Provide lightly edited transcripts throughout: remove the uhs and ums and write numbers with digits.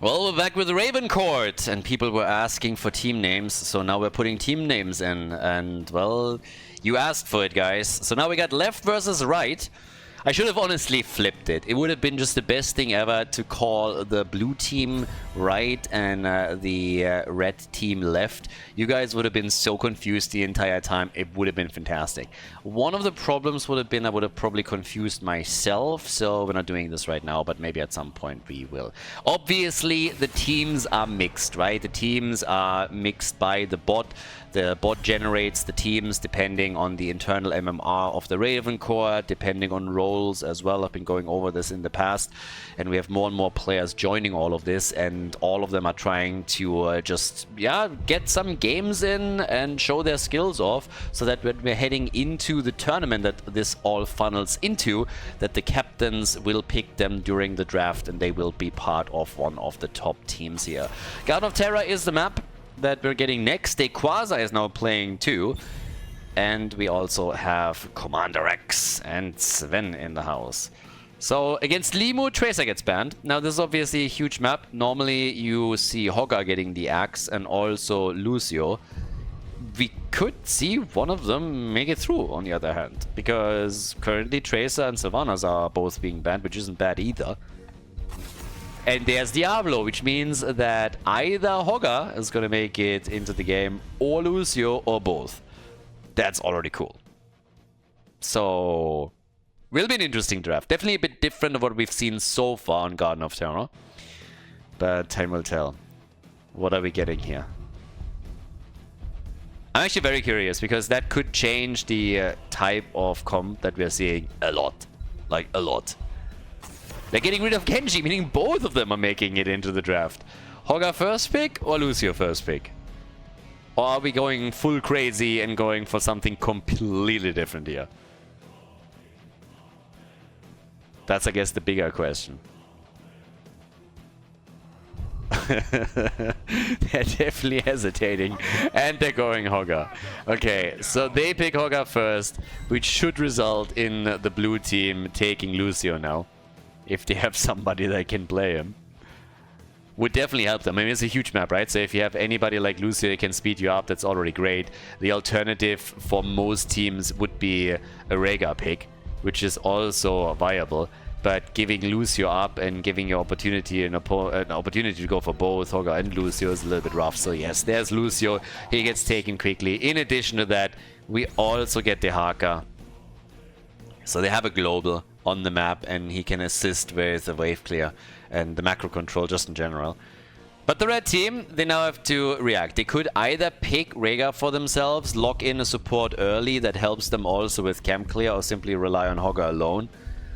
Well, we're back with RavenCourt, and people were asking for team names, so now we're putting team names in, and, well, you asked for it, guys. So now we got left versus right. I should have honestly flipped it. It would have been just the best thing ever to call the blue team right and the red team left. You guys would have been so confused the entire time. It would have been fantastic. One of the problems would have been I would have probably confused myself, so we're not doing this right now, but maybe at some point we will. Obviously, the teams are mixed, right? The teams are mixed by the bot. The bot generates the teams depending on the internal MMR of the RavenCourt, depending on roles as well. I've been going over this in the past, and we have more and more players joining all of this, and all of them are trying to get some games in and show their skills off, so that when we're heading into the tournament that this all funnels into, that the captains will pick them during the draft and they will be part of one of the top teams here. Garden of Terror is the map that we're getting next. Quasar is now playing too. And we also have Commander X and Sven in the house. So against Limu, Tracer gets banned. Now this is obviously a huge map. Normally you see Hogga getting the axe and also Lucio. We could see one of them make it through on the other hand. Because currently Tracer and Sylvanas are both being banned, which isn't bad either. And there's Diablo, which means that either Hogga is going to make it into the game, or Lucio, or both. That's already cool. So, will be an interesting draft. Definitely a bit different of what we've seen so far on Garden of Terror. But time will tell. What are we getting here? I'm actually very curious, because that could change the type of comp that we're seeing a lot. Like, a lot. They're getting rid of Genji, meaning both of them are making it into the draft. Hogga first pick or Lucio first pick? Or are we going full crazy and going for something completely different here? That's, I guess, the bigger question. They're definitely hesitating, and they're going Hogga. Okay, so they pick Hogga first, which should result in the blue team taking Lucio now. If they have somebody that can play him. Would definitely help them. I mean, it's a huge map, right? So if you have anybody like Lucio that can speed you up, that's already great. The alternative for most teams would be a Rhaegar pick, which is also viable. But giving Lucio up and giving you opportunity an opportunity to go for both Hogga and Lucio is a little bit rough. So yes, there's Lucio. He gets taken quickly. In addition to that, we also get the Haka. So they have a global on the map, and he can assist with the wave clear and the macro control just in general. But the red team, they now have to react. They could either pick Rhaegar for themselves, lock in a support early that helps them also with camp clear, or simply rely on Hogga alone.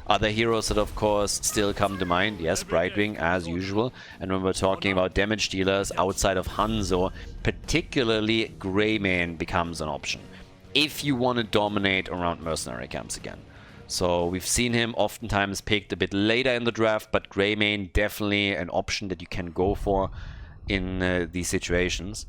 Other heroes that of course still come to mind, yes, Brightwing as usual. And when we're talking about damage dealers outside of Hanzo, particularly Greymane becomes an option if you want to dominate around mercenary camps again. So we've seen him oftentimes picked a bit later in the draft, but Greymane definitely an option that you can go for in these situations.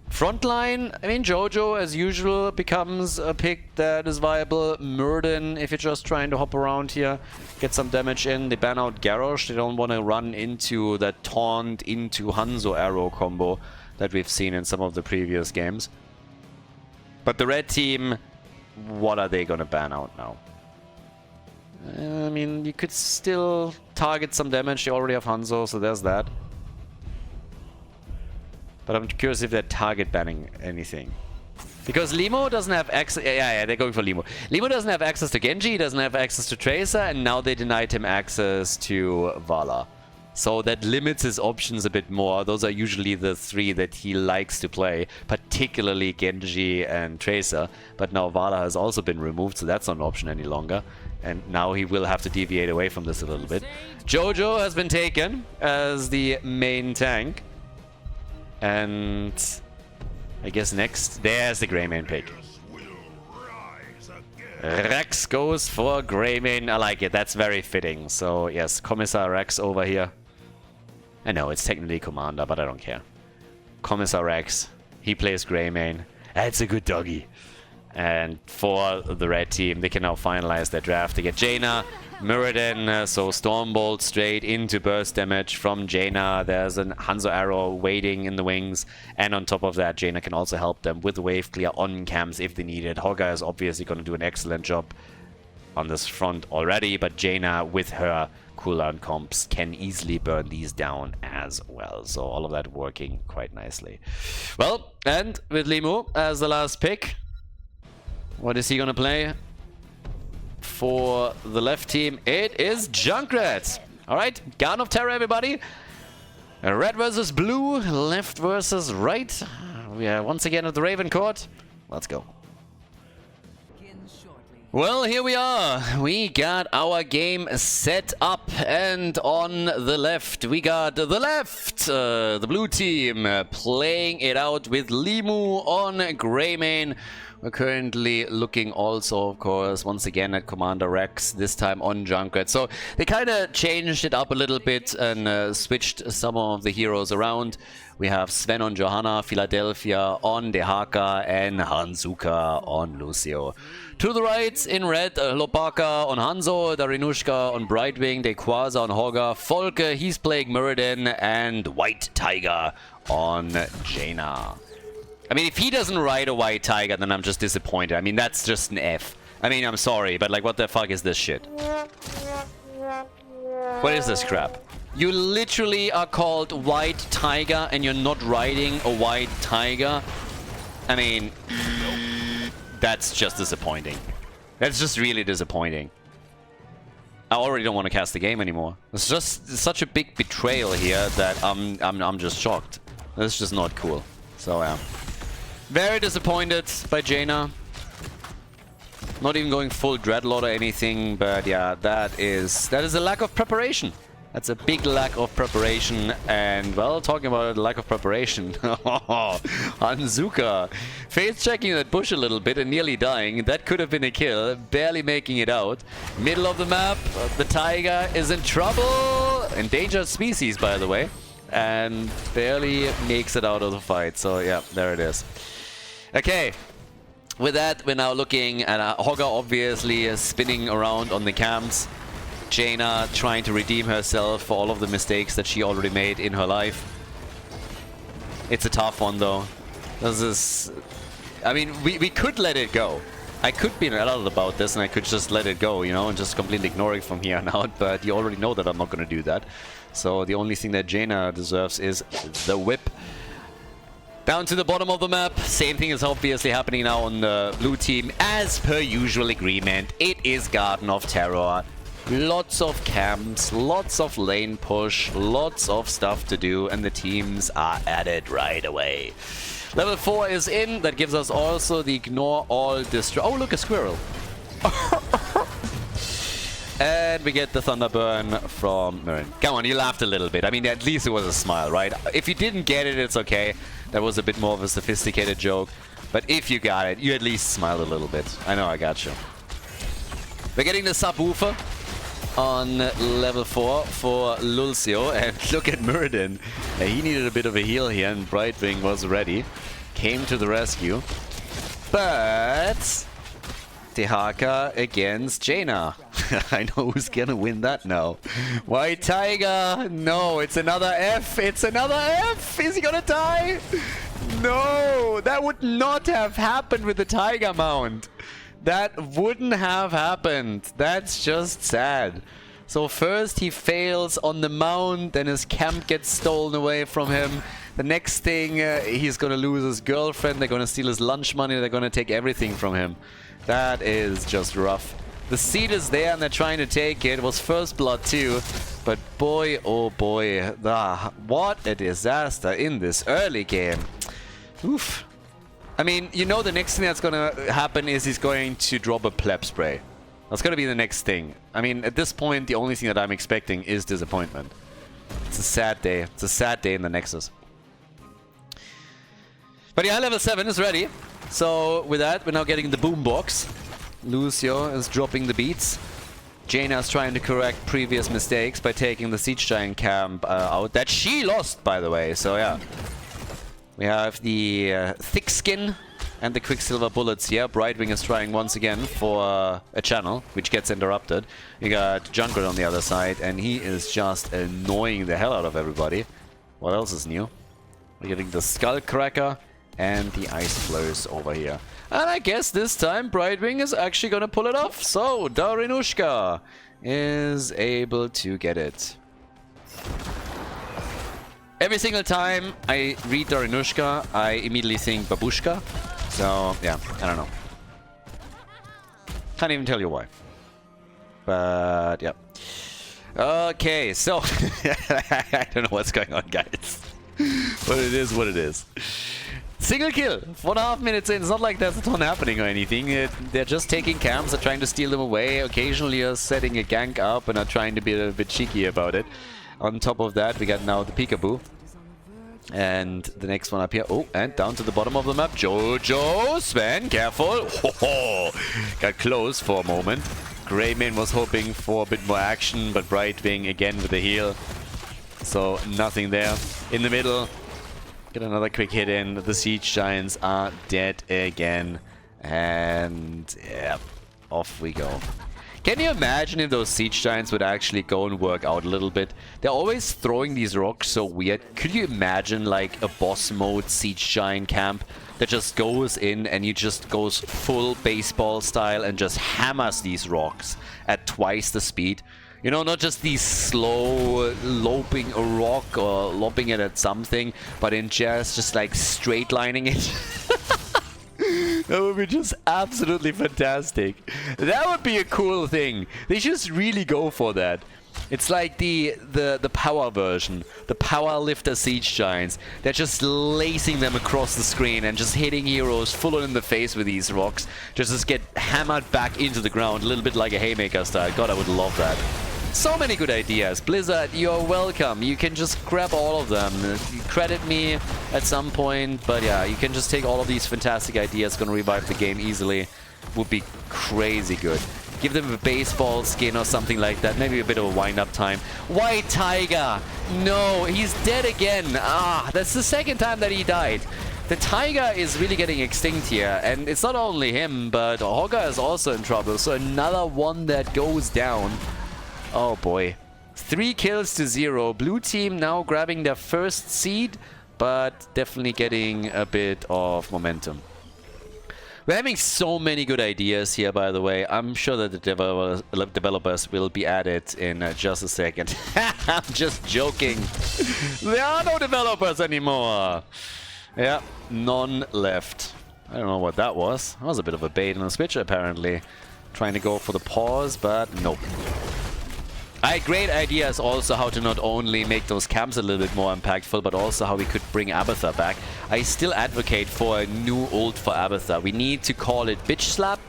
Frontline, I mean, Jojo as usual becomes a pick that is viable. Murden, if you're just trying to hop around here, get some damage in. They ban out Garrosh. They don't want to run into that taunt into Hanzo arrow combo that we've seen in some of the previous games. But the red team, what are they going to ban out now? I mean, you could still target some damage. They already have Hanzo, so there's that. But I'm curious if they're target banning anything. Because Limo doesn't have access... Yeah, they're going for Limo. Limo doesn't have access to Genji, he doesn't have access to Tracer, and now they denied him access to Vala. So that limits his options a bit more. Those are usually the three that he likes to play, particularly Genji and Tracer. But now Vala has also been removed, so that's not an option any longer. And now he will have to deviate away from this a little bit. Jojo has been taken as the main tank. And I guess next, there's the Greymane pick. Rex goes for Greymane. I like it. That's very fitting. So yes, Commissar Rex over here. I know it's technically Commander, but I don't care. Commissar Rex. He plays Greymane. That's a good doggy. And for the red team, they can now finalize their draft. They get Jaina, Muradin, so Stormbolt straight into burst damage from Jaina. There's an Hanzo arrow waiting in the wings, and on top of that, Jaina can also help them with wave clear on camps if they need it. Hogga is obviously going to do an excellent job on this front already, but Jaina with her cooldown comps can easily burn these down as well. So all of that working quite nicely. Well, and with Limu as the last pick, what is he going to play? For the left team, it is Junkrat. Alright, Garden of Terror, everybody. Red versus blue, left versus right. We are once again at the RavenCourt. Let's go. Well, here we are. We got our game set up, and on the left, we got the blue team playing it out with Limu on Greymane. We're currently looking also, of course, once again at Commander Rex, this time on Junkrat. So they kind of changed it up a little bit and switched some of the heroes around. We have Sven on Johanna, Philadelphia on Dehaka, and Hanzuka on Lucio. To the right, in red, Lopaka on Hanzo, Darinushka on Brightwing, Dequaza on Hogga, Folke, he's playing Muradin, and White Tiger on Jaina. I mean, if he doesn't ride a White Tiger, then I'm just disappointed. I mean, that's just an F. I mean, I'm sorry, but like, what the fuck is this shit? What is this crap? You literally are called White Tiger and you're not riding a White Tiger? I mean, that's just disappointing. That's just really disappointing. I already don't want to cast the game anymore. It's just such a big betrayal here that I'm just shocked. That's just not cool. So yeah. Very disappointed by Jaina. Not even going full Dreadlord or anything, but yeah, that is a lack of preparation. That's a big lack of preparation. And well, talking about a lack of preparation, Hanzuka face checking that bush a little bit and nearly dying. That could have been a kill, barely making it out. Middle of the map, the tiger is in trouble. Endangered species, by the way, and barely makes it out of the fight. So yeah, there it is. Okay, with that, we're now looking at Hogga obviously spinning around on the camps. Jaina trying to redeem herself for all of the mistakes that she already made in her life. It's a tough one though. This is... I mean, we could let it go. I could be adult about this and I could just let it go, you know, and just completely ignore it from here on out, but you already know that I'm not going to do that. So the only thing that Jaina deserves is the whip. Down to the bottom of the map, same thing is obviously happening now on the blue team. As per usual agreement, it is Garden of Terror. Lots of camps, lots of lane push, lots of stuff to do, and the teams are at it right away. Level 4 is in, that gives us also the ignore all destroy. Oh, look, a squirrel. And we get the Thunderburn from Marin. Come on, you laughed a little bit. I mean, at least it was a smile, right? If you didn't get it, it's okay. That was a bit more of a sophisticated joke. But if you got it, you at least smiled a little bit. I know I got you. We're getting the subwoofer on level 4 for Lulcio. And look at Muradin. He needed a bit of a heal here, and Brightwing was ready. Came to the rescue. But... Dehaka against Jaina. I know who's gonna win that now. White Tiger! No, it's another F! It's another F! Is he gonna die? No! That would not have happened with the Tiger mount. That wouldn't have happened. That's just sad. So first he fails on the mount, then his camp gets stolen away from him. The next thing, he's gonna lose his girlfriend, they're gonna steal his lunch money, they're gonna take everything from him. That is just rough. The seed is there and they're trying to take it. It was first blood too. But boy, oh boy, what a disaster in this early game. Oof. I mean, you know, the next thing that's gonna happen is he's going to drop a pleb spray. That's gonna be the next thing. I mean, at this point, the only thing that I'm expecting is disappointment. It's a sad day. It's a sad day in the Nexus. But yeah, level 7 is ready. So with that, we're now getting the boombox. Lucio is dropping the beats. Jaina is trying to correct previous mistakes by taking the Siege Giant camp out. That she lost, by the way. So yeah. We have the thick skin And the Quicksilver bullets here. Brightwing is trying once again for a channel, which gets interrupted. You got Junkrat on the other side, and he is just annoying the hell out of everybody. What else is new? We're getting the Skullcracker and the Ice Flurs over here. And I guess this time Brightwing is actually gonna pull it off. So, Darinushka is able to get it. Every single time I read Darinushka, I immediately think Babushka. So, yeah, I don't know. Can't even tell you why. But, yeah. Okay, so... I don't know what's going on, guys. But it is what it is. Single kill! 4.5 minutes in. It's not like there's a ton happening or anything. They're just taking camps, they're trying to steal them away. Occasionally you're setting a gank up and are trying to be a little bit cheeky about it. On top of that, we got now the Peekaboo. And the next one up here. Oh, and down to the bottom of the map. Jojo! Sven, careful! Oh, got close for a moment. Greymane was hoping for a bit more action, but Brightwing again with the heal. So, nothing there. In the middle, get another quick hit in. The Siege Giants are dead again. And, yeah, off we go. Can you imagine if those Siege Giants would actually go and work out a little bit? They're always throwing these rocks so weird. Could you imagine like a boss mode Siege Giant camp that just goes in and you just goes full baseball style and just hammers these rocks at twice the speed? You know, not just these slow loping a rock or lopping it at something, but in just like straight lining it. That would be just absolutely fantastic. That would be a cool thing. They just really go for that. It's like the power version. The power lifter Siege Giants. They're just lacing them across the screen and just hitting heroes full on in the face with these rocks. Just get hammered back into the ground. A little bit like a haymaker style. God, I would love that. So many good ideas. Blizzard, you're welcome. You can just grab all of them. You credit me at some point, but yeah, you can just take all of these fantastic ideas. Gonna revive the game easily. Would be crazy good. Give them a baseball skin or something like that. Maybe a bit of a wind-up time. White Tiger! No, he's dead again. Ah, that's the second time that he died. The Tiger is really getting extinct here, and it's not only him, but Hogger is also in trouble. So another one that goes down. Oh boy. 3 kills to 0. Blue team now grabbing their first seed, but definitely getting a bit of momentum. We're having so many good ideas here, by the way. I'm sure that the developers will be added in just a second. I'm just joking. There are no developers anymore. Yeah, none left. I don't know what that was. That was a bit of a bait and a switch, apparently. Trying to go for the pause, but nope. I had great ideas also how to not only make those camps a little bit more impactful, but also how we could bring Abathur back. I still advocate for a new ult for Abathur. We need to call it Bitch Slap,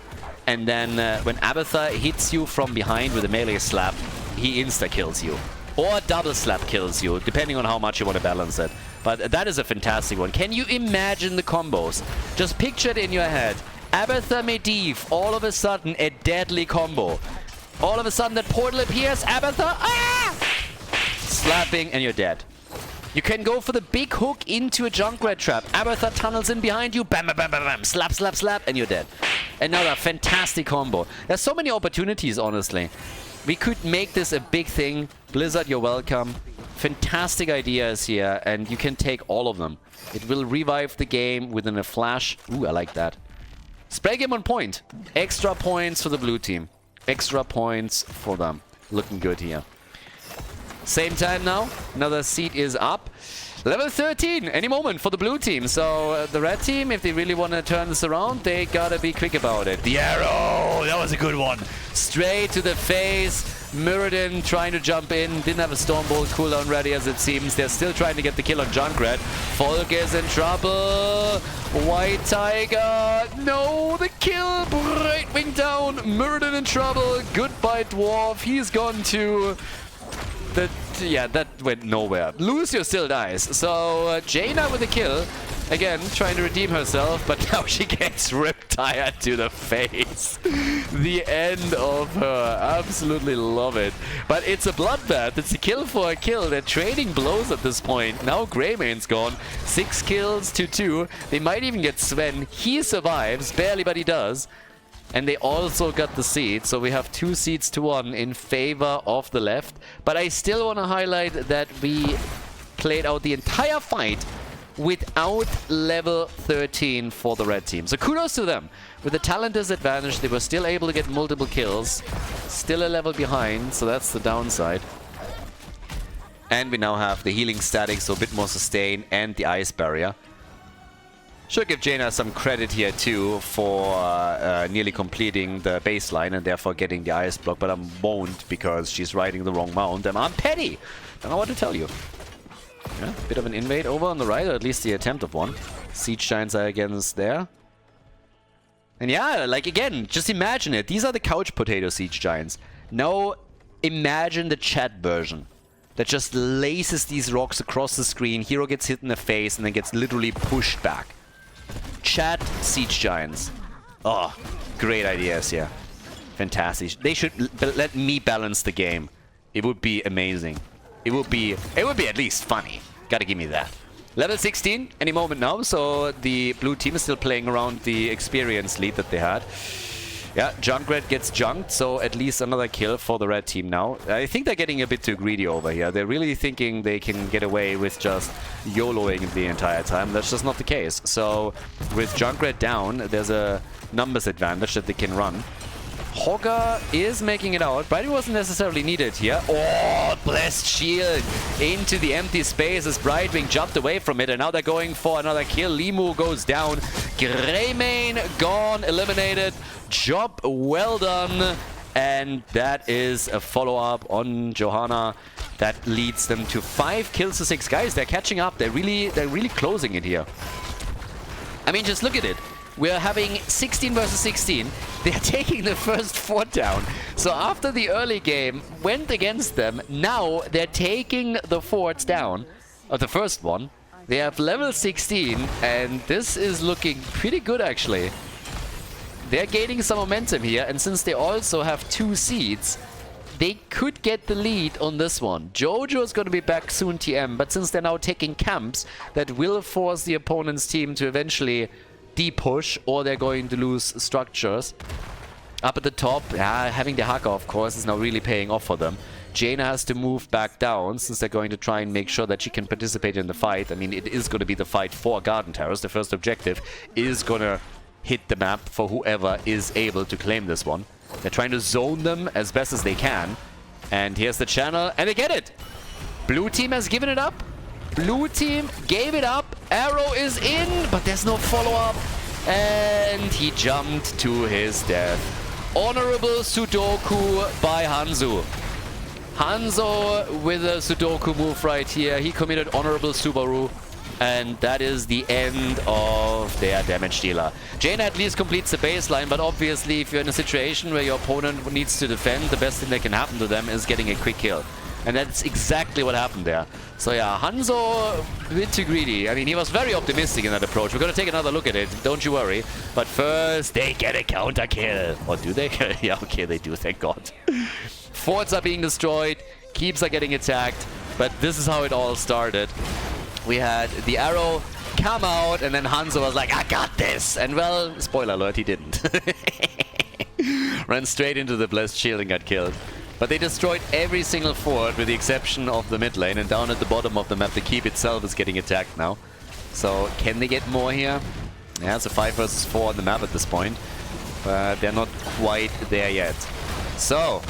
and then when Abathur hits you from behind with a melee slap, he insta-kills you. Or double slap kills you, depending on how much you want to balance it. But that is a fantastic one. Can you imagine the combos? Just picture it in your head. Abathur Medivh, all of a sudden a deadly combo. All of a sudden that portal appears, Abathur, slapping, and you're dead. You can go for the big hook into a Junkrat trap. Abathur tunnels in behind you, bam, bam, bam, bam, bam, slap, slap, slap, and you're dead. Another fantastic combo. There's so many opportunities, honestly. We could make this a big thing. Blizzard, you're welcome. Fantastic ideas here, and you can take all of them. It will revive the game within a flash. Ooh, I like that. Spray game on point. Extra points for the blue team. Extra points for them. Looking good here. Same time now. Another seed is up. Level 13 any moment for the blue team. So the red team, if they really want to turn this around, they gotta be quick about it. The arrow! That was a good one. Straight to the face. Muradin trying to jump in. Didn't have a Stormbolt cooldown ready as it seems. They're still trying to get the kill on Junkrat. Volk is in trouble. White Tiger. No, the kill. Brightwing down. Muradin in trouble. Goodbye Dwarf. He's gone too. Yeah, that went nowhere. Lucio still dies. So Jaina with a kill. again, trying to redeem herself, but now she gets Riptire to the face. The end of her. Absolutely love it. But it's a bloodbath. It's a kill for a kill. They're trading blows at this point. Now Greymane's gone. 6 kills to 2. They might even get Sven. He survives. Barely, but he does. And they also got the seed, so we have 2 seeds to 1 in favor of the left. But I still want to highlight that we played out the entire fight without level 13 for the red team. So kudos to them. With the talent disadvantage, they were still able to get multiple kills. Still a level behind, so that's the downside. And we now have the healing static, so a bit more sustain, and the ice barrier. Should give Jaina some credit here too for nearly completing the baseline and therefore getting the ice block, but I won't because she's riding the wrong mount and I'm petty. Don't know what to tell you. Yeah, bit of an invade over on the right, or at least the attempt of one. Siege Giants are against there. And yeah, like again, just imagine it. These are the couch potato Siege Giants. Now imagine the chat version that just laces these rocks across the screen. Hero gets hit in the face and then gets literally pushed back. Chat Siege Giants. Oh, great ideas here. Fantastic. They should let me balance the game. It would be amazing. It would be at least funny. Gotta give me that. Level 16 any moment now, so the blue team is still playing around the experience lead that they had. Yeah, Junkrat gets junked, so at least another kill for the red team now. I think they're getting a bit too greedy over here. They're really thinking they can get away with just YOLOing the entire time. That's just not the case. So with Junkrat down, there's a numbers advantage that they can run. Hogger is making it out, but it wasn't necessarily needed here. Oh, blessed shield into the empty space as Brightwing jumped away from it, and now they're going for another kill. Limu goes down. Greymane gone, eliminated. Job well done. And that is a follow-up on Johanna. That leads them to 5 kills to 6. Guys, they're catching up. They're really closing it here. I mean, just look at it. We're having 16 versus 16. They're taking the first fort down. So after the early game went against them, now they're taking the forts down. Or the first one. They have level 16, and this is looking pretty good, actually. They're gaining some momentum here, and since they also have 2 seeds, they could get the lead on this one. Jojo is going to be back soon, TM, but since they're now taking camps, that will force the opponent's team to eventually de-push, or they're going to lose structures. Up at the top, having the Haka, of course, is now really paying off for them. Jaina has to move back down, since they're going to try and make sure that she can participate in the fight. I mean, it is going to be the fight for Garden Terrace. The first objective is going to hit the map for whoever is able to claim this one. They're trying to zone them as best as they can. And here's the channel, and they get it! Blue team has given it up. Blue team gave it up. Arrow is in, but there's no follow-up. And he jumped to his death. Honorable Sudoku by Hanzo. Hanzo with a Sudoku move right here. He committed honorable Subaru. And that is the end of their damage dealer. Jaina at least completes the baseline, but obviously if you're in a situation where your opponent needs to defend, the best thing that can happen to them is getting a quick kill. And that's exactly what happened there. So yeah, Hanzo a bit too greedy. I mean, he was very optimistic in that approach. We're going to take another look at it, don't you worry. But first, they get a counter kill. Or do they? Yeah, okay, they do, thank God. Forts are being destroyed, keeps are getting attacked. But this is how it all started. We had the arrow come out, and then Hanzo was like, I got this! And well, spoiler alert, he didn't. Ran straight into the blessed shield and got killed. But they destroyed every single fort with the exception of the mid lane, and down at the bottom of the map the keep itself is getting attacked now. So can they get more here? Yeah, it's a 5 versus 4 on the map at this point, but they're not quite there yet. So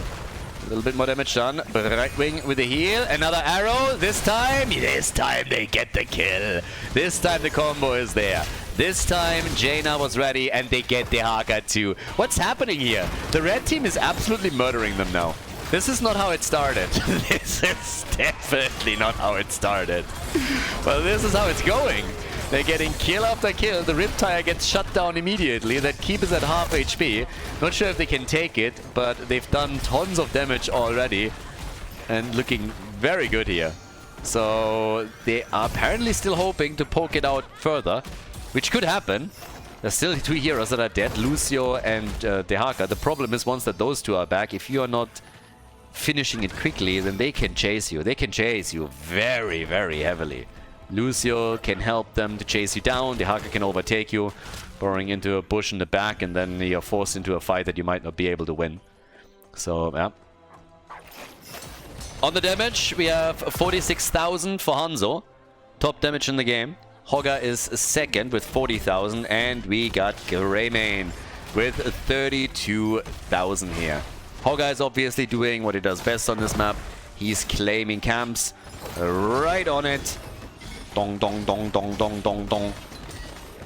a little bit more damage done. Brightwing with the heal. Another arrow. This time they get the kill. This time the combo is there. This time Jaina was ready and they get the Haka too. What's happening here? The red team is absolutely murdering them now. This is not how it started. This is definitely not how it started. Well, this is how it's going. They're getting kill after kill. The Riptire gets shut down immediately. That keep is at half HP. Not sure if they can take it, but they've done tons of damage already. And looking very good here. So they are apparently still hoping to poke it out further, which could happen. There's still 2 heroes that are dead, Lucio and Dehaka. The problem is once that those 2 are back, if you are not finishing it quickly, then they can chase you. They can chase you very, very heavily. Lucio can help them to chase you down. Dehaka can overtake you, burrowing into a bush in the back, and then you're forced into a fight that you might not be able to win. So, yeah. On the damage, we have 46,000 for Hanzo. Top damage in the game. Hogga is second with 40,000, and we got Greymane with 32,000 here. Hogga is obviously doing what he does best on this map. He's claiming camps right on it. Dong, dong, dong, dong, dong, dong, dong.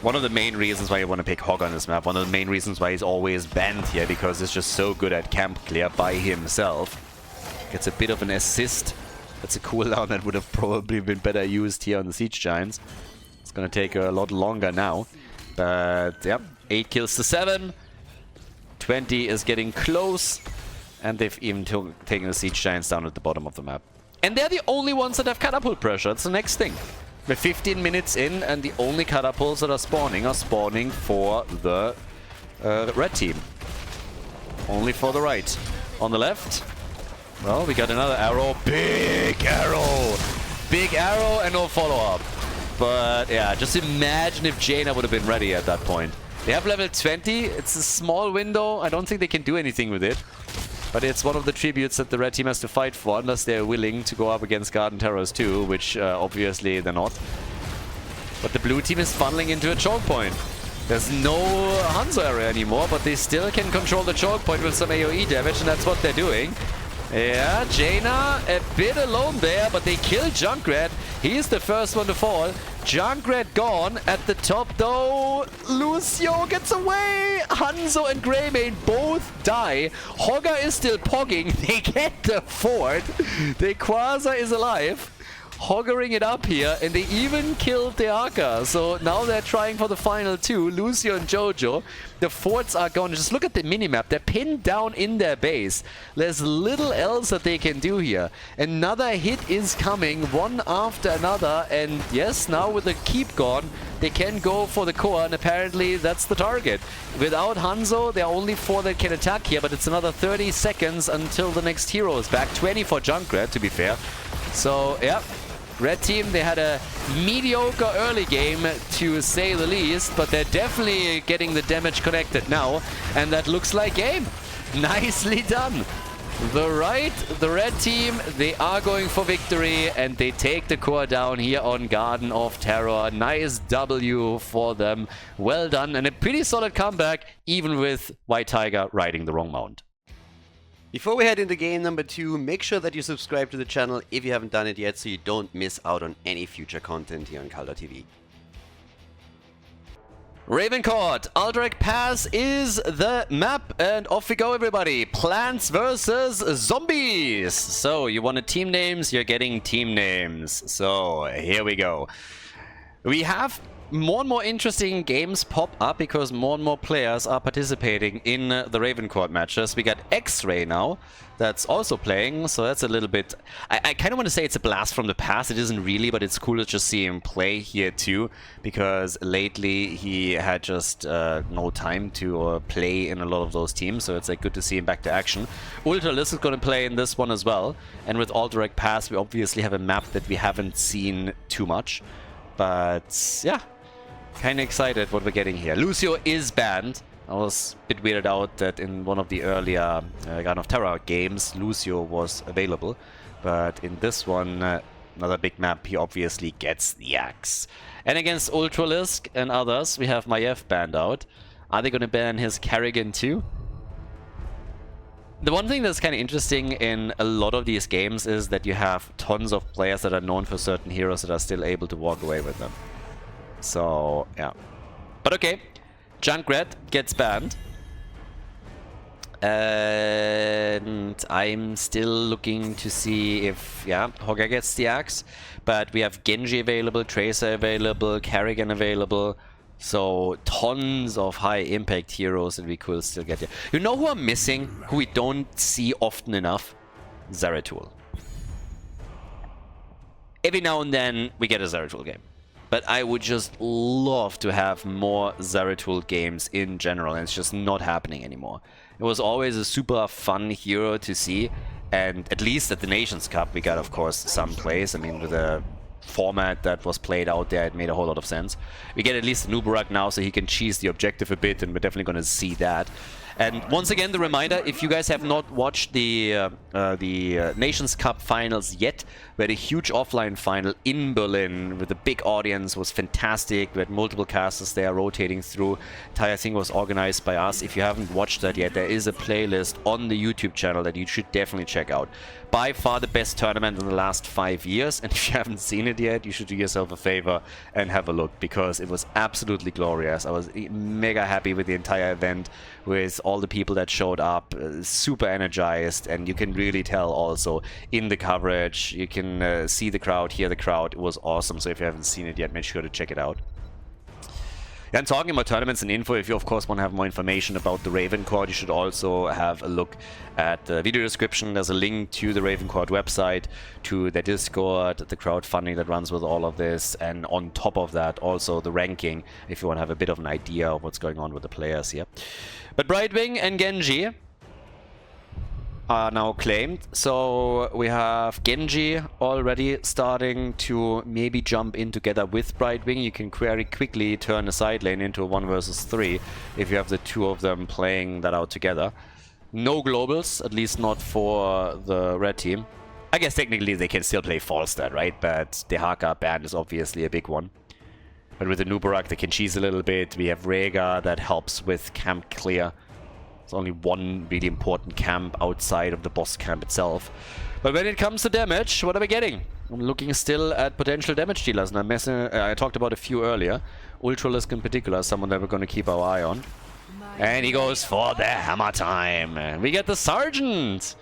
One of the main reasons why you want to pick Hogga on this map, one of the main reasons why he's always banned here, because he's just so good at camp clear by himself. Gets a bit of an assist. That's a cooldown that would have probably been better used here on the Siege Giants. It's gonna take a lot longer now. But, yeah, 8 kills to 7. 20 is getting close. And they've even taken the Siege Giants down at the bottom of the map. And they're the only ones that have catapult pressure. That's the next thing. We're 15 minutes in, and the only catapults that are spawning for the red team. Only for the right. On the left, well, we got another arrow. Big arrow! Big arrow and no follow-up. But yeah, just imagine if Jaina would have been ready at that point. They have level 20. It's a small window. I don't think they can do anything with it. But it's one of the tributes that the red team has to fight for, unless they're willing to go up against Garden Terrors too, which obviously they're not. But the blue team is funneling into a choke point. There's no Hanzo area anymore, but they still can control the choke point with some AoE damage, and that's what they're doing. Yeah, Jaina a bit alone there, but they kill Junkrat. He's the first one to fall. Junkrat gone. At the top though, Lucio gets away. Hanzo and Greymane both die. Hogga is still pogging. They get the fort. The Quasar is alive. Hoggering it up here, and they even killed Dehaka. So now they're trying for the final 2, Lucio and Jojo. The forts are gone. Just look at the minimap. They're pinned down in their base. There's little else that they can do here. Another hit is coming, one after another. And yes, now with the keep gone, they can go for the core, and apparently that's the target. Without Hanzo, there are only 4 that can attack here, but it's another 30 seconds until the next hero is back. 20 for Junkrat, to be fair. So, yeah. Red team, they had a mediocre early game, to say the least, but they're definitely getting the damage connected now, and that looks like game. Nicely done. The red team, they are going for victory, and they take the core down here on Garden of Terror. Nice W for them. Well done, and a pretty solid comeback, even with White Tiger riding the wrong mount. Before we head into game number 2, make sure that you subscribe to the channel if you haven't done it yet, so you don't miss out on any future content here on Khaldor TV. RavenCourt, Alderac Pass is the map, and off we go everybody. Plants versus Zombies. So you wanted team names, you're getting team names. So here we go. We have more and more interesting games pop up because more and more players are participating in the RavenCourt matches. We got X-Ray now that's also playing, so that's a little bit... I kind of want to say it's a blast from the past. It isn't really, but it's cool to just see him play here too, because lately he had just no time to play in a lot of those teams, so it's like good to see him back to action. Ultralisk is going to play in this one as well, and with Alderac Pass we obviously have a map that we haven't seen too much, but yeah. Kind of excited what we're getting here. Lucio is banned. I was a bit weirded out that in one of the earlier Garden of Terror games, Lucio was available. But in this one, another big map, he obviously gets the axe. And against Ultralisk and others, we have Maiev banned out. Are they going to ban his Kerrigan too? The one thing that's kind of interesting in a lot of these games is that you have tons of players that are known for certain heroes that are still able to walk away with them. So, yeah. But okay, Junkrat gets banned. And I'm still looking to see if, yeah, Hogga gets the axe. But we have Genji available, Tracer available, Kerrigan available. So, tons of high impact heroes that we could still get here. You know who I'm missing, who we don't see often enough? Zeratul. Every now and then we get a Zeratul game. But I would just love to have more Zeratul games in general, and it's just not happening anymore. It was always a super fun hero to see, and at least at the Nations Cup we got, of course, some plays. I mean, with a format that was played out there, it made a whole lot of sense. We get at least Nubarak now, so he can cheese the objective a bit, and we're definitely going to see that. And once again, the reminder, if you guys have not watched the Nations Cup finals yet, we had a huge offline final in Berlin with a big audience. It was fantastic. We had multiple casters there rotating through. Entire thing was organized by us. If you haven't watched that yet, there is a playlist on the YouTube channel that you should definitely check out. By far the best tournament in the last 5 years, and if you haven't seen it yet, you should do yourself a favor and have a look, because it was absolutely glorious. I was mega happy with the entire event, with all the people that showed up, super energized, and you can really tell also in the coverage. You can see the crowd, hear the crowd. It was awesome. So if you haven't seen it yet, make sure to check it out. And talking about tournaments and info, if you of course want to have more information about the RavenCourt, you should also have a look at the video description. There's a link to the RavenCourt website, to their Discord, the crowdfunding that runs with all of this, and on top of that also the ranking, if you want to have a bit of an idea of what's going on with the players here. But Brightwing and Genji are now claimed, so we have Genji already starting to maybe jump in together with Brightwing. You can very quickly turn a side lane into a 1 versus 3 if you have the two of them playing that out together. No globals, at least not for the red team. I guess technically they can still play Falstad, right? But the Haka ban is obviously a big one. But with the Nubarak they can cheese a little bit. We have Rhaegar that helps with camp clear. There's only one really important camp outside of the boss camp itself. But when it comes to damage, what are we getting? I'm looking still at potential damage dealers, and I talked about a few earlier. Ultralisk in particular, someone that we're going to keep our eye on. And he goes for the hammer time. We get the Sergeant!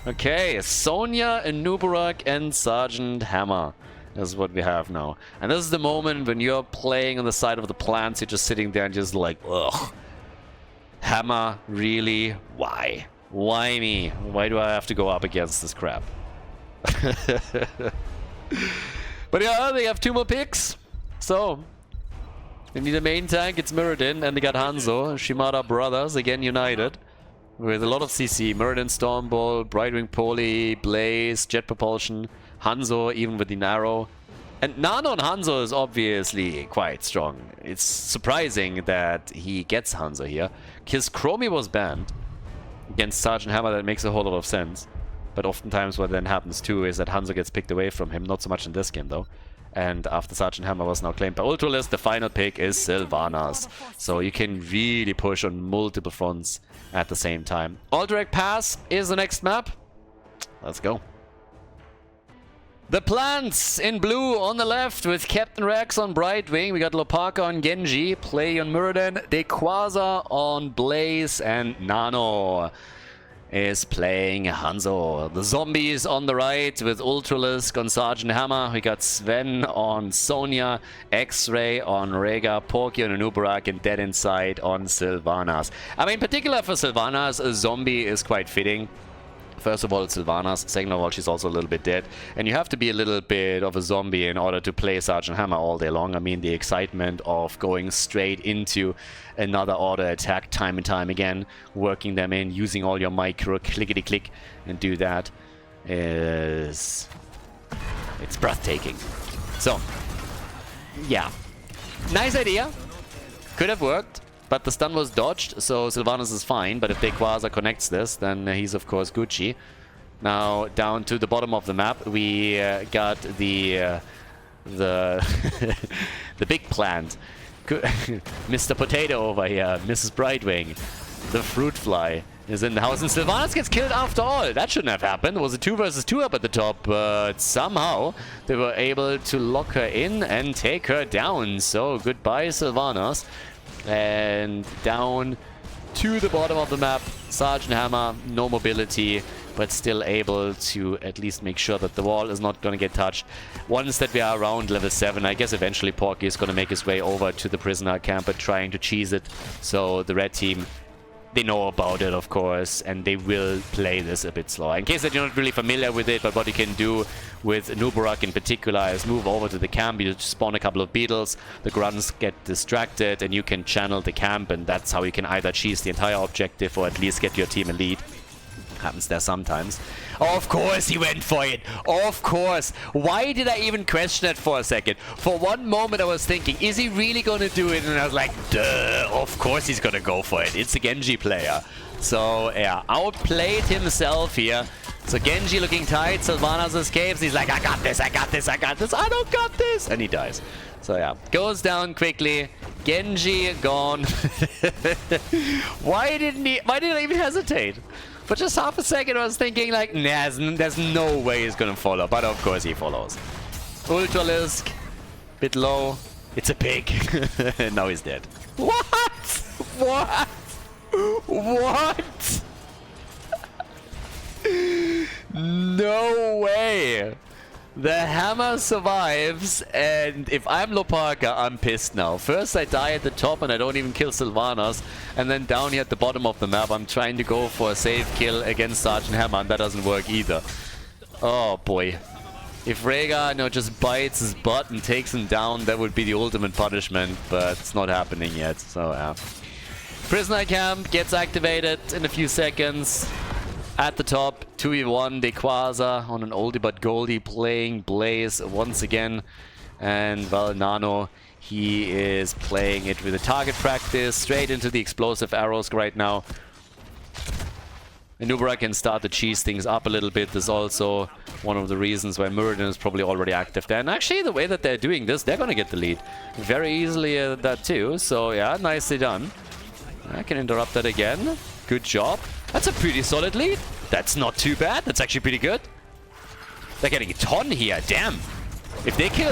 Okay, Sonya, Nubarak, and Sergeant Hammer. This is what we have now. And this is the moment when you're playing on the side of the plants, you're just sitting there and just like, ugh. Hammer, really? Why? Why me? Why do I have to go up against this crap? But yeah, they have 2 more picks. So, they need a main tank, it's Mirrodin, and they got Hanzo, Shimada brothers, again united. With a lot of CC, Mirrodin, Stormbolt, Brightwing Poly, Blaze, Jet Propulsion, Hanzo, even with the Narrow. And Nano on Hanzo is obviously quite strong. It's surprising that he gets Hanzo here. His Chromie was banned against Sergeant Hammer. That makes a whole lot of sense. But oftentimes what then happens too is that Hanzo gets picked away from him. Not so much in this game though. And after Sergeant Hammer was now claimed by Ultralisk, the final pick is Sylvanas. So you can really push on multiple fronts at the same time. Alterac Pass is the next map. Let's go. The plants in blue on the left with Captain Rex on Brightwing. We got Lopaka on Genji, Play on Muradin, Dequaza on Blaze, and Nano is playing Hanzo. The zombies on the right with Ultralisk on Sergeant Hammer. We got Sven on Sonya, X-Ray on Rhaegar, Porky on Nubarak, and Dead Inside on Sylvanas. I mean, in particular for Sylvanas, a zombie is quite fitting. First of all, it's Sylvanas. Second of all, she's also a little bit dead. And you have to be a little bit of a zombie in order to play Sergeant Hammer all day long. I mean, the excitement of going straight into another order attack time and time again, working them in, using all your micro clickety-click, and do that is... it's breathtaking. So, yeah. Nice idea. Could have worked. But the stun was dodged, so Sylvanas is fine. But if Dequaza connects this, then he's of course Gucci. Now down to the bottom of the map, we got the the big plant, Mr. Potato over here, Mrs. Brightwing, the fruit fly is in the house, and Sylvanas gets killed after all. That shouldn't have happened. It was a 2 versus 2 up at the top, but somehow they were able to lock her in and take her down. So goodbye, Sylvanas. And down to the bottom of the map, Sergeant Hammer, no mobility, but still able to at least make sure that the wall is not going to get touched. Once that we are around level 7, I guess eventually Porky is going to make his way over to the prisoner camp, but trying to cheese it. So the red team, they know about it, of course, and they will play this a bit slower. In case that you're not really familiar with it, but what you can do with Nubarak in particular is move over to the camp, you spawn a couple of beetles, the grunts get distracted, and you can channel the camp, and that's how you can either cheese the entire objective or at least get your team a lead. Happens there sometimes. Of course he went for it. Of course. Why did I even question it for a second? For one moment I was thinking, is he really going to do it? And I was like, duh, of course he's going to go for it. It's a Genji player. So yeah, outplayed himself here. So Genji looking tight, Sylvanas escapes. He's like, I got this, I got this, I got this, I don't got this. And he dies. So yeah, goes down quickly. Genji gone. Why didn't I even hesitate? For just half a second I was thinking like, nah, there's no way he's gonna follow. But of course he follows. Ultralisk, bit low. It's a pig. Now he's dead. What? What? What? No way. The hammer survives, and if I'm Lopaka, I'm pissed now. First I die at the top and I don't even kill Sylvanas, and then down here at the bottom of the map I'm trying to go for a safe kill against Sergeant Hammer, and that doesn't work either. Oh boy. If Rhaegar, just bites his butt and takes him down, that would be the ultimate punishment, but it's not happening yet, so yeah. Prisoner camp gets activated in a few seconds. At the top, 2v1, Dequaza on an oldie but goldie playing Blaze once again. And, well, Nano, he is playing it with a target practice, straight into the explosive arrows right now. And Nubarak can start to cheese things up a little bit. This is also one of the reasons why Muradin is probably already active there. And actually, the way that they're doing this, they're going to get the lead very easily that too. So, yeah, nicely done. I can interrupt that again. Good job. That's a pretty solid lead. That's not too bad. That's actually pretty good. They're getting a ton here. Damn. If they kill...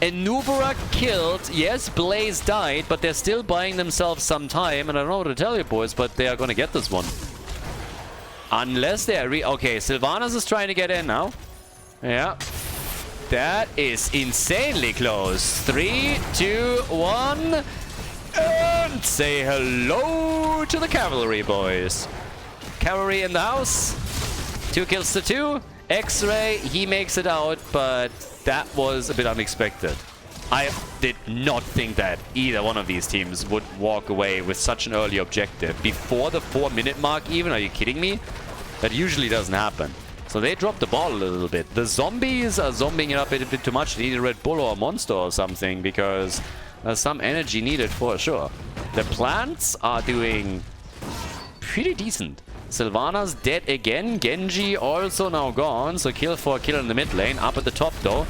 And Nubarak killed. Yes, Blaze died, but they're still buying themselves some time. And I don't know what to tell you, boys, but they are going to get this one. Unless they are... Okay, Sylvanas is trying to get in now. Yeah. That is insanely close. 3, 2, 1... And say hello to the cavalry, boys. Cavalry in the house. 2 kills to 2. X-Ray, he makes it out, but that was a bit unexpected. I did not think that either one of these teams would walk away with such an early objective. Before the 4-minute mark even, are you kidding me? That usually doesn't happen. So they dropped the ball a little bit. The zombies are zombieing it up a bit too much. They need a Red Bull or a Monster or something, because... there's some energy needed for sure. The plants are doing pretty decent. Sylvanas dead again. Genji also now gone. So kill for a kill in the mid lane. Up at the top though.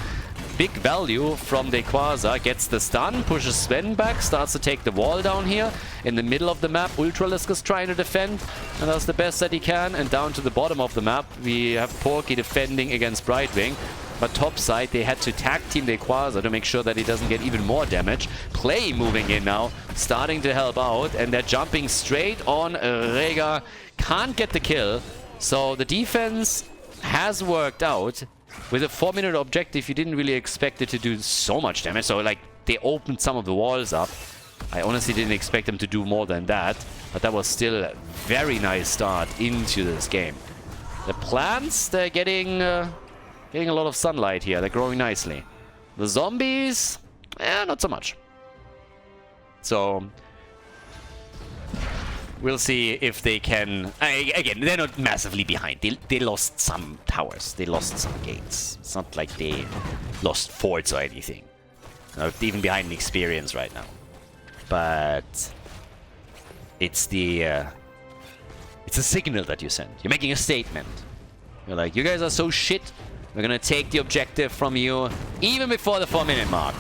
Big value from Dequaza. Gets the stun. Pushes Sven back. Starts to take the wall down here. In the middle of the map, Ultralisk is trying to defend. And does the best that he can. And down to the bottom of the map, we have Porky defending against Brightwing. But top side, they had to tag team Dequaza to make sure that he doesn't get even more damage. Play moving in now, starting to help out, and they're jumping straight on Rhaegar. Can't get the kill, so the defense has worked out. With a 4-minute objective, you didn't really expect it to do so much damage. So, like, they opened some of the walls up. I honestly didn't expect them to do more than that, but that was still a very nice start into this game. The plants, they're getting a lot of sunlight here. They're growing nicely. The zombies, not so much. So, we'll see if they can... again, they're not massively behind. They lost some towers. They lost some gates. It's not like they lost forts or anything. They're even behind in experience right now. But it's the... it's a signal that you send. You're making a statement. You're like, you guys are so shit. We're going to take the objective from you even before the 4-minute mark.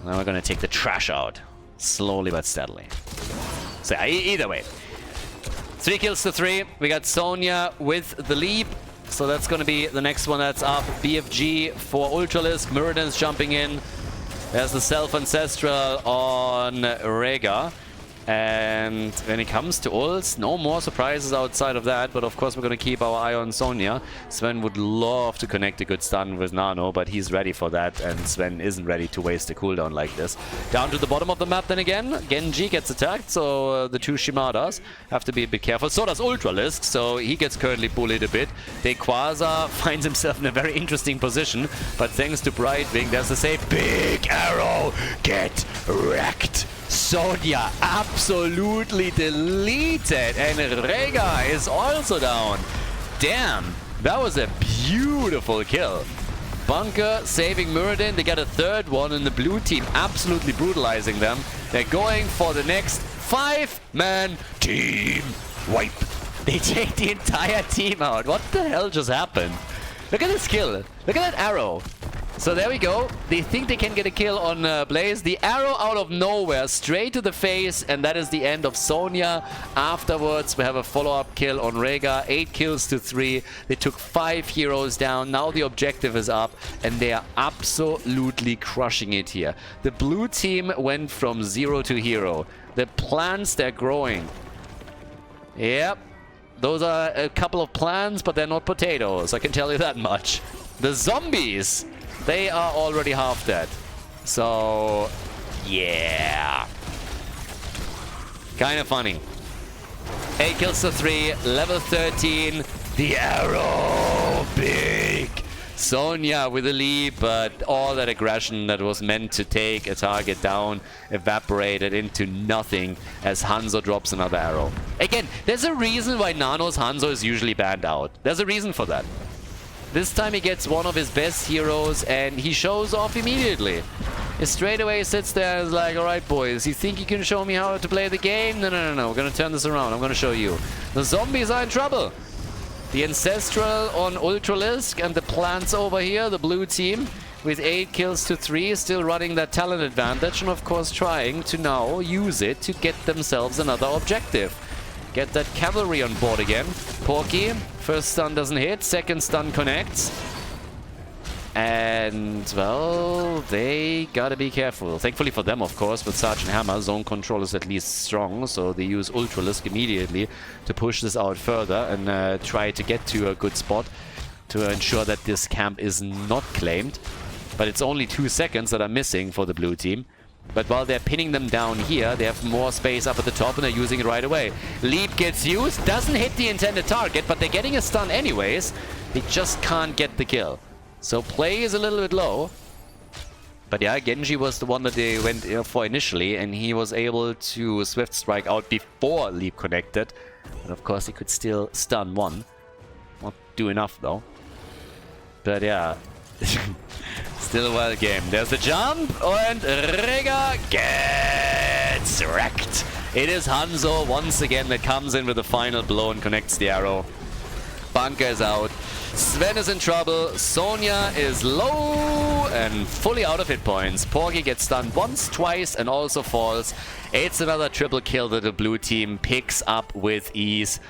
And then we're going to take the trash out. Slowly but steadily. So either way. 3 kills to 3. We got Sonya with the leap. So that's going to be the next one that's up. BFG for Ultralisk. Muradin's jumping in. There's the Self-Ancestral on Rhaegar. And when it comes to ults, no more surprises outside of that, but of course we're going to keep our eye on Sonya. Sven would love to connect a good stun with Nano, but he's ready for that, and Sven isn't ready to waste a cooldown like this. Down to the bottom of the map then again, Genji gets attacked, so the two Shimadas have to be a bit careful. So does Ultralisk, so he gets currently bullied a bit. Quasar finds himself in a very interesting position, but thanks to Brightwing, there's the save. Big arrow! Get wrecked! Sonya absolutely deleted, and Rega is also down. Damn, that was a beautiful kill. Bunker saving Muradin. They got a third one, and the blue team absolutely brutalizing them. They're going for the next 5-man team wipe. They take the entire team out. What the hell just happened? Look at this kill. Look at that arrow. So there we go. They think they can get a kill on Blaze. The arrow out of nowhere, straight to the face, and that is the end of Sonya. Afterwards, we have a follow-up kill on Rega. 8 kills to 3. They took 5 heroes down. Now the objective is up, and they are absolutely crushing it here. The blue team went from 0 to hero. The plants, they're growing. Yep. Those are a couple of plants, but they're not potatoes. I can tell you that much. The zombies, they are already half dead. So, yeah. Kind of funny. 8 kills to 3, level 13. The arrow, big. Sonya with a leap, but all that aggression that was meant to take a target down evaporated into nothing as Hanzo drops another arrow. Again, there's a reason why Nano's Hanzo is usually banned out. There's a reason for that. This time he gets one of his best heroes and he shows off immediately. He straight away sits there and is like, alright boys, you think you can show me how to play the game? No, we're gonna turn this around, I'm gonna show you. The zombies are in trouble. The Ancestral on Ultralisk and the plants over here, the blue team, with 8 kills to 3, still running that talent advantage and of course trying to now use it to get themselves another objective. Get that cavalry on board again. Porky, first stun doesn't hit, second stun connects. And, well, they gotta be careful. Thankfully for them, of course, with Sergeant Hammer, zone control is at least strong, so they use Ultralisk immediately to push this out further and try to get to a good spot to ensure that this camp is not claimed. But it's only 2 seconds that are missing for the blue team. But while they're pinning them down here, they have more space up at the top and they're using it right away. Leap gets used, doesn't hit the intended target, but they're getting a stun anyways. They just can't get the kill. So play is a little bit low. But yeah, Genji was the one that they went for initially, and he was able to Swift Strike out before Leap connected. And of course he could still stun one. Not do enough though. But yeah. Still a wild game. There's the jump, and Rega gets wrecked. It is Hanzo once again that comes in with the final blow and connects the arrow. Bunker is out. Sven is in trouble. Sonya is low and fully out of hit points. Porgy gets stunned once, twice, and also falls. It's another triple kill that the blue team picks up with ease.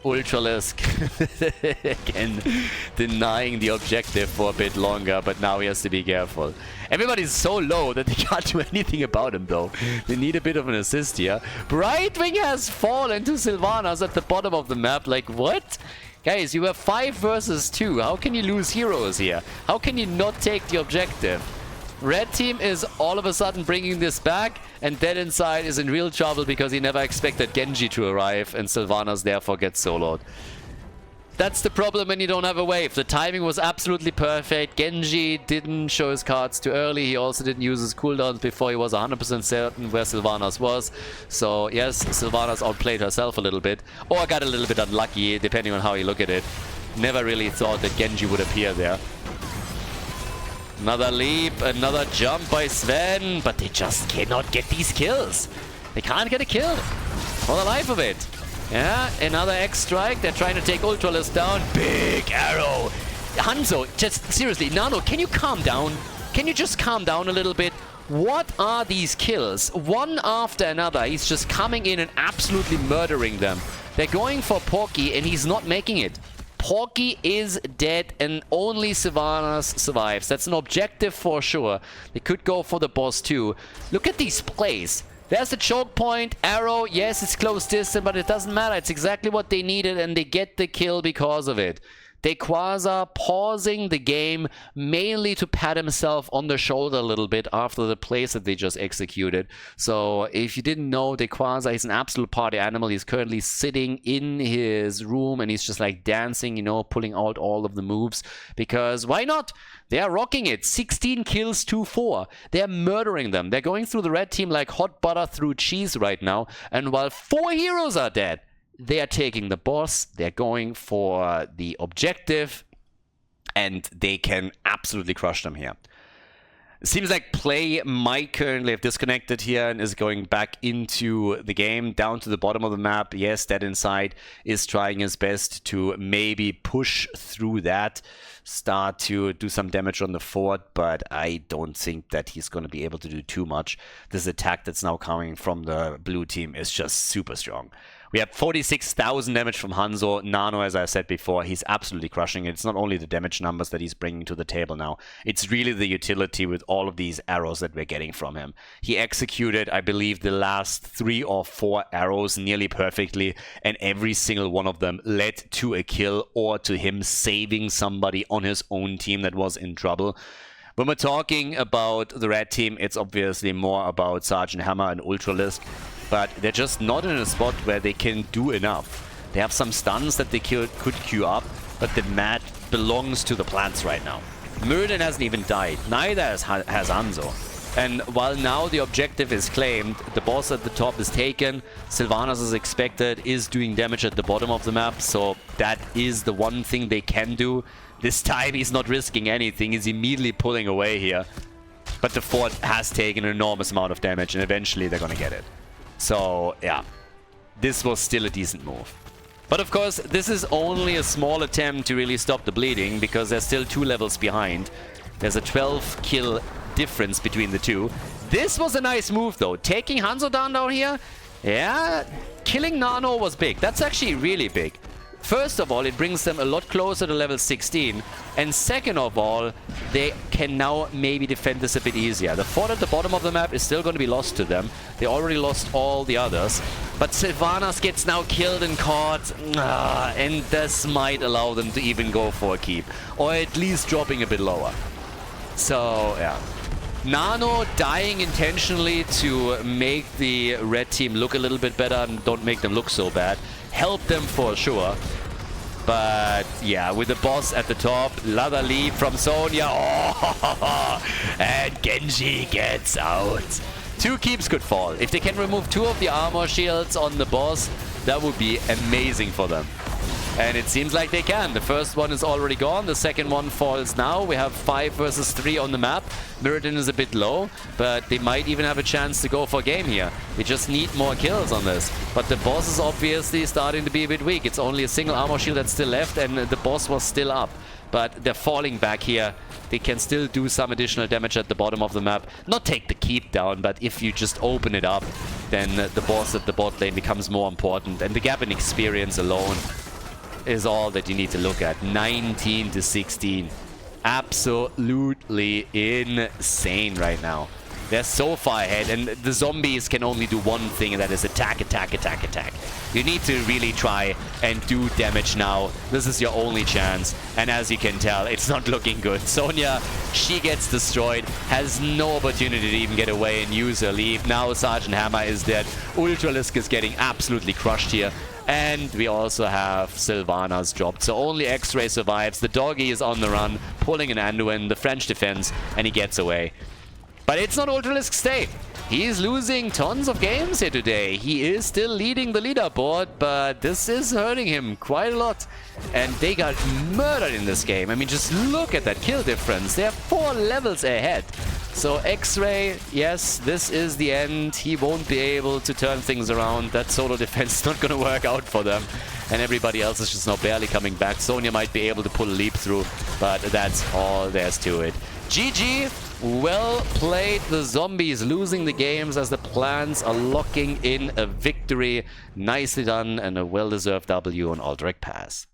Ultralisk again denying the objective for a bit longer, but now he has to be careful. Everybody's so low that they can't do anything about him though. They need a bit of an assist here. Brightwing has fallen to Sylvanas at the bottom of the map. Like, what? Guys, you have 5 versus 2. How can you lose heroes here? How can you not take the objective? Red team is all of a sudden bringing this back, and Dead Inside is in real trouble because he never expected Genji to arrive, and Sylvanas therefore gets soloed. That's the problem when you don't have a wave. The timing was absolutely perfect. Genji didn't show his cards too early. He also didn't use his cooldowns before he was 100% certain where Sylvanas was. So yes, Sylvanas outplayed herself a little bit, or got a little bit unlucky, depending on how you look at it. Never really thought that Genji would appear there. Another leap, another jump by Sven, but they just cannot get these kills. They can't get a kill for the life of it. Yeah, another X strike. They're trying to take Ultralisk down. Big arrow. Hanzo, just seriously, Nano, can you calm down? Can you just calm down a little bit? What are these kills? One after another. He's just coming in and absolutely murdering them. They're going for Porky and he's not making it. Porky is dead and only Sylvanas survives. That's an objective for sure. They could go for the boss too. Look at these plays. There's the choke point. Arrow, yes, it's close distance, but it doesn't matter. It's exactly what they needed, and they get the kill because of it. Dequaza pausing the game mainly to pat himself on the shoulder a little bit after the plays that they just executed. So if you didn't know, Dequaza is an absolute party animal. He's currently sitting in his room and he's just like dancing, you know, pulling out all of the moves. Because why not? They are rocking it. 16 kills, 2-4. They're murdering them. They're going through the red team like hot butter through cheese right now. And while 4 heroes are dead, they are taking the boss, they're going for the objective, and they can absolutely crush them here. It seems like Play might currently have disconnected here and is going back into the game, down to the bottom of the map. Yes, Dead Inside is trying his best to maybe push through that, start to do some damage on the fort, but I don't think that he's going to be able to do too much. This attack that's now coming from the blue team is just super strong. We have 46,000 damage from Hanzo. Nano, as I said before, he's absolutely crushing it. It's not only the damage numbers that he's bringing to the table now. It's really the utility with all of these arrows that we're getting from him. He executed, I believe, the last 3 or 4 arrows nearly perfectly, and every single one of them led to a kill or to him saving somebody on his own team that was in trouble. When we're talking about the red team, it's obviously more about Sergeant Hammer and Ultralisk, but they're just not in a spot where they can do enough. They have some stuns that they could queue up, but the mat belongs to the plants right now. Muradin hasn't even died, neither has Hanzo. And while now the objective is claimed, the boss at the top is taken, Sylvanas, as expected, is doing damage at the bottom of the map, so that is the one thing they can do. This time he's not risking anything, he's immediately pulling away here. But the fort has taken an enormous amount of damage, and eventually they're gonna get it. So, yeah, this was still a decent move. But of course, this is only a small attempt to really stop the bleeding, because they're still 2 levels behind. There's a 12 kill difference between the two. This was a nice move, though. Taking Hanzo down here, yeah, killing Nano was big. That's actually really big. First of all, it brings them a lot closer to level 16. And second of all, they can now maybe defend this a bit easier. The fort at the bottom of the map is still going to be lost to them. They already lost all the others. But Sylvanas gets now killed and caught. And this might allow them to even go for a keep. Or at least dropping a bit lower. So, yeah. Nano dying intentionally to make the red team look a little bit better and don't make them look so bad. Help them for sure. But yeah, with the boss at the top, another leap from Sonya. Oh, and Genji gets out. 2 keeps could fall. If they can remove 2 of the armor shields on the boss, that would be amazing for them. And it seems like they can. The first one is already gone. The second one falls now. We have 5 versus 3 on the map. Muradin is a bit low, but they might even have a chance to go for game here. They just need more kills on this. But the boss is obviously starting to be a bit weak. It's only a single armor shield that's still left, and the boss was still up. But they're falling back here. They can still do some additional damage at the bottom of the map. Not take the keep down, but if you just open it up, then the boss at the bot lane becomes more important. And the gap in experience alone is all that you need to look at. 19 to 16. Absolutely insane right now. They're so far ahead, and the zombies can only do one thing, and that is attack, attack, attack, attack. You need to really try and do damage now. This is your only chance, and as you can tell, it's not looking good. Sonya, she gets destroyed, has no opportunity to even get away and use her leave. Now Sergeant Hammer is dead. Ultralisk is getting absolutely crushed here. And we also have Sylvanas dropped. So only X-Ray survives. The doggy is on the run, pulling an Anduin, the French defense, and he gets away. But it's not Ultralisk's day. He's losing tons of games here today. He is still leading the leaderboard, but this is hurting him quite a lot. And they got murdered in this game. I mean, just look at that kill difference. They're 4 levels ahead. So X-Ray, yes, this is the end. He won't be able to turn things around. That solo defense is not going to work out for them. And everybody else is just now barely coming back. Sonya might be able to pull a leap through, but that's all there's to it. GG. Well played. The zombies losing the games as the plants are locking in a victory. Nicely done and a well-deserved W on Aldrich Pass.